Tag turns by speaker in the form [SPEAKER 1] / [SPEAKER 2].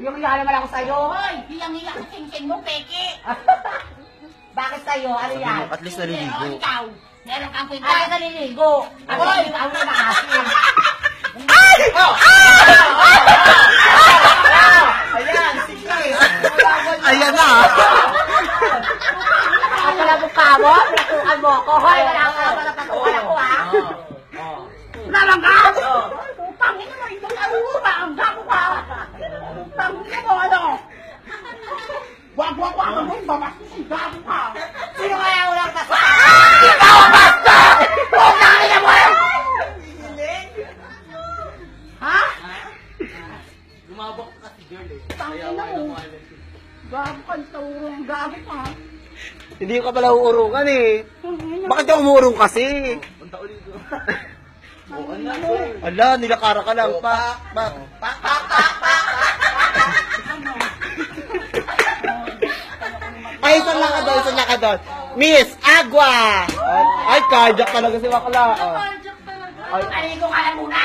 [SPEAKER 1] Hiyang-hiya naman ako sa'yo.
[SPEAKER 2] Hoy, hiyang-hiya ka sing-sing mo, peke.
[SPEAKER 1] Bakit sa'yo? Ano yan?
[SPEAKER 3] At least naliligo.
[SPEAKER 2] O, ikaw. Meron kang kwenta.
[SPEAKER 1] Ay, naliligo. Ako, ikaw na nakasi.
[SPEAKER 3] Ay!
[SPEAKER 1] Ayan, sige.
[SPEAKER 3] Ayan na!
[SPEAKER 1] Ako pala mukha mo, pinatukan mo ako. Hoy, wala ka pala pinatukan ako, ha?
[SPEAKER 2] Nalang ka! Putangin naman ito, alura, ang gago ka! Putangin mo, ano? Wag, babastos ang gago ka!
[SPEAKER 1] Sino kaya ulang kasi?
[SPEAKER 2] Ikaw ang basta! Putangin na mo! Ha?
[SPEAKER 3] Lumabok kasi girl eh.
[SPEAKER 2] Tangin na mo. Gago ka, taurong gago ka.
[SPEAKER 3] Hindi ka pala uurungan eh. Bakit ka umuurong kasi? Punta ulit ko. Ala, nilakara ka lang. Pak. Ay, isang lang ka doon. Miss Agua! Ay, cardiac talaga si Bakla.
[SPEAKER 2] Aligo ka lang muna!